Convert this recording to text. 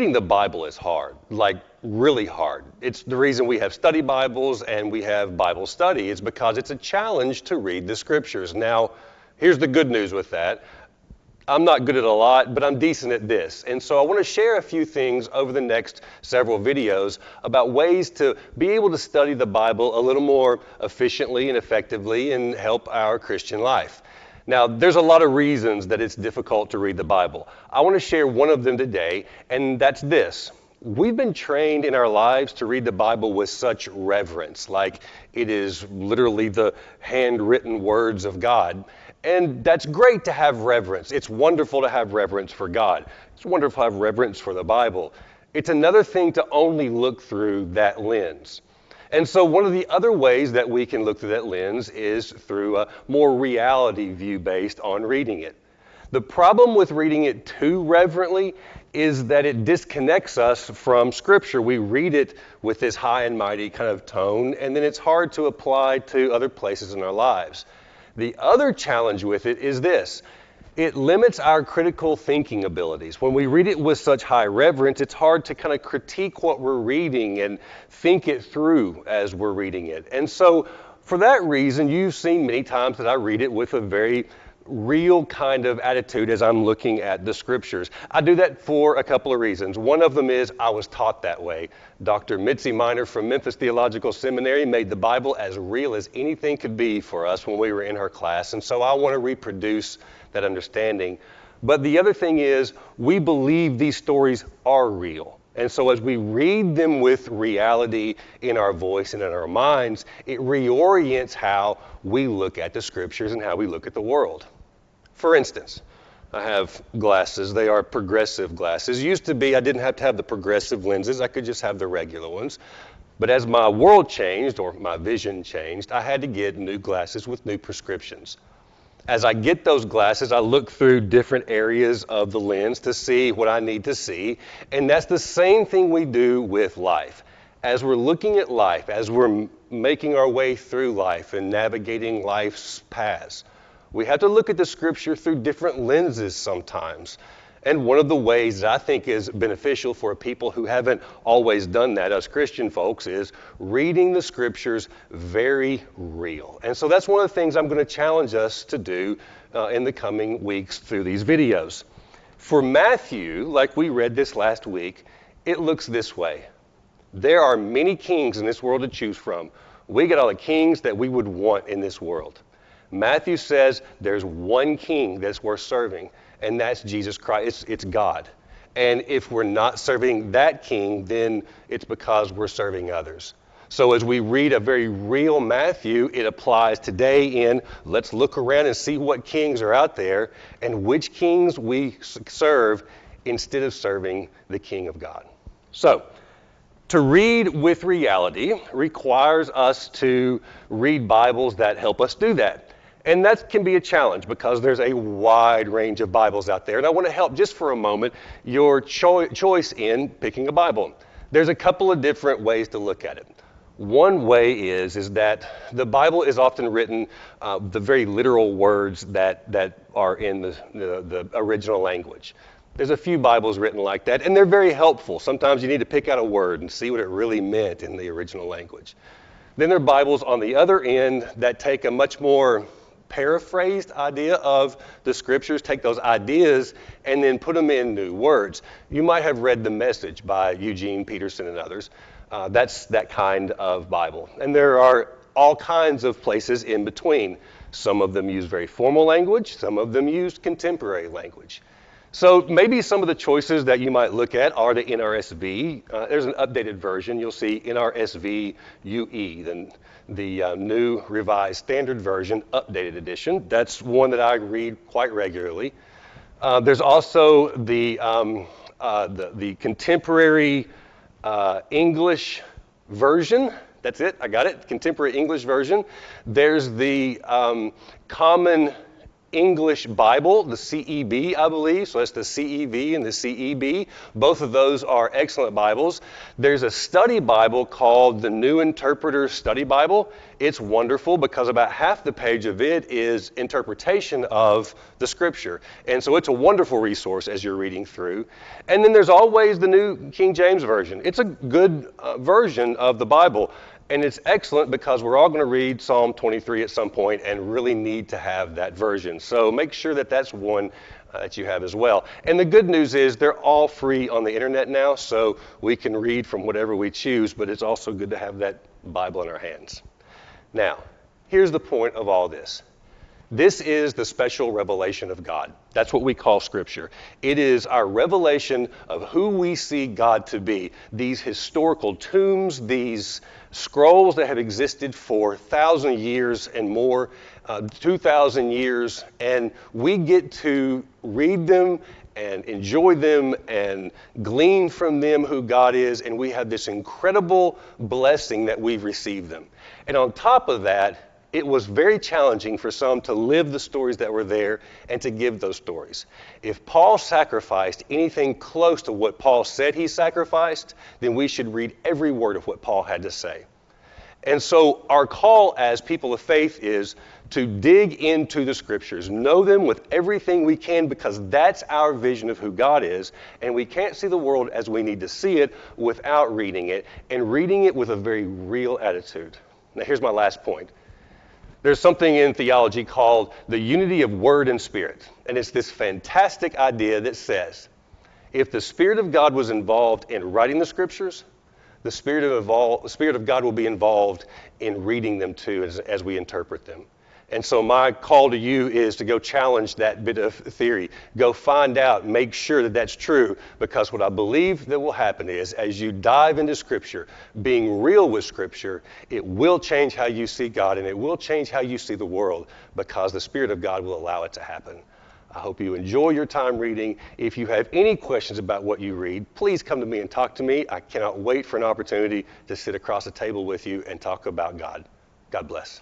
reading the Bible is hard, like really hard. It's the reason we have study Bibles and we have Bible study. It's because it's a challenge to read the scriptures. Now, here's the good news with that. I'm not good at a lot, but I'm decent at this. And so I want to share a few things over the next several videos about ways to be able to study the Bible a little more efficiently and effectively and help our Christian life. Now, there's a lot of reasons that it's difficult to read the Bible. I want to share one of them today, and that's this. We've been trained in our lives to read the Bible with such reverence, like it is literally the handwritten words of God. And that's great to have reverence. It's wonderful to have reverence for God. It's wonderful to have reverence for the Bible. It's another thing to only look through that lens. And so one of the other ways that we can look through that lens is through a more reality view based on reading it. The problem with reading it too reverently is that it disconnects us from Scripture. We read it with this high and mighty kind of tone, and then it's hard to apply to other places in our lives. The other challenge with it is this. It limits our critical thinking abilities. When we read it with such high reverence, it's hard to kind of critique what we're reading and think it through as we're reading it. And so for that reason, you've seen many times that I read it with a very real kind of attitude as I'm looking at the scriptures. I do that for a couple of reasons. One of them is I was taught that way. Dr. Mitzi Miner from Memphis Theological Seminary made the Bible as real as anything could be for us when we were in her class, and so I want to reproduce that understanding. But the other thing is we believe these stories are real. And so as we read them with reality in our voice and in our minds, it reorients how we look at the scriptures and how we look at the world. For instance, I have glasses. They are progressive glasses. Used to be I didn't have to have the progressive lenses. I could just have the regular ones. But as my world changed, or my vision changed, I had to get new glasses with new prescriptions. As I get those glasses, I look through different areas of the lens to see what I need to see. And that's the same thing we do with life. As we're looking at life, as we're making our way through life and navigating life's paths, we have to look at the scripture through different lenses sometimes. And one of the ways that I think is beneficial for people who haven't always done that, us Christian folks, is reading the scriptures very real. And so that's one of the things I'm going to challenge us to do in the coming weeks through these videos. For Matthew, like we read this last week, it looks this way. There are many kings in this world to choose from. We got all the kings that we would want in this world. Matthew says there's one king that's worth serving, and that's Jesus Christ. It's God. And if we're not serving that king, then it's because we're serving others. So as we read a very real Matthew, it applies today in let's look around and see what kings are out there and which kings we serve instead of serving the King of God. So to read with reality requires us to read Bibles that help us do that. And that can be a challenge because there's a wide range of Bibles out there. And I want to help just for a moment your choice in picking a Bible. There's a couple of different ways to look at it. One way is that the Bible is often written the very literal words that are in the original language. There's a few Bibles written like that, and they're very helpful. Sometimes you need to pick out a word and see what it really meant in the original language. Then there are Bibles on the other end that take a much more paraphrased idea of the scriptures, take those ideas and then put them in new words. You might have read The Message by Eugene Peterson and others. That's that kind of Bible. And there are all kinds of places in between. Some of them use very formal language, some of them use contemporary language. So maybe some of the choices that you might look at are the NRSV. There's an updated version. You'll see NRSV UE, the New Revised Standard Version, updated edition. That's one that I read quite regularly. There's also the Contemporary English Version. That's it, I got it, Contemporary English Version. There's the Common English Bible, the CEB, I believe. So that's the CEV and the CEB. Both of those are excellent Bibles. There's a study Bible called the New Interpreter Study Bible. It's wonderful because about half the page of it is interpretation of the Scripture. And so it's a wonderful resource as you're reading through. And then there's always the New King James Version. It's a good version of the Bible. And it's excellent because we're all going to read Psalm 23 at some point and really need to have that version. So make sure that that's one that you have as well. And the good news is they're all free on the internet now, so we can read from whatever we choose, but it's also good to have that Bible in our hands. Now, here's the point of all this. This is the special revelation of God. That's what we call Scripture. It is our revelation of who we see God to be. These historical tombs, these scrolls that have existed for 1,000 years and more, 2,000 years, and we get to read them and enjoy them and glean from them who God is, and we have this incredible blessing that we've received them. And on top of that, it was very challenging for some to live the stories that were there and to give those stories. If Paul sacrificed anything close to what Paul said he sacrificed, then we should read every word of what Paul had to say. And so our call as people of faith is to dig into the Scriptures, know them with everything we can, because that's our vision of who God is, and we can't see the world as we need to see it without reading it, and reading it with a very real attitude. Now here's my last point. There's something in theology called the unity of word and spirit. And it's this fantastic idea that says, if the Spirit of God was involved in writing the Scriptures, the Spirit of God will be involved in reading them too as we interpret them. And so my call to you is to go challenge that bit of theory. Go find out, make sure that that's true, because what I believe that will happen is as you dive into Scripture, being real with Scripture, it will change how you see God, and it will change how you see the world, because the Spirit of God will allow it to happen. I hope you enjoy your time reading. If you have any questions about what you read, please come to me and talk to me. I cannot wait for an opportunity to sit across the table with you and talk about God. God bless.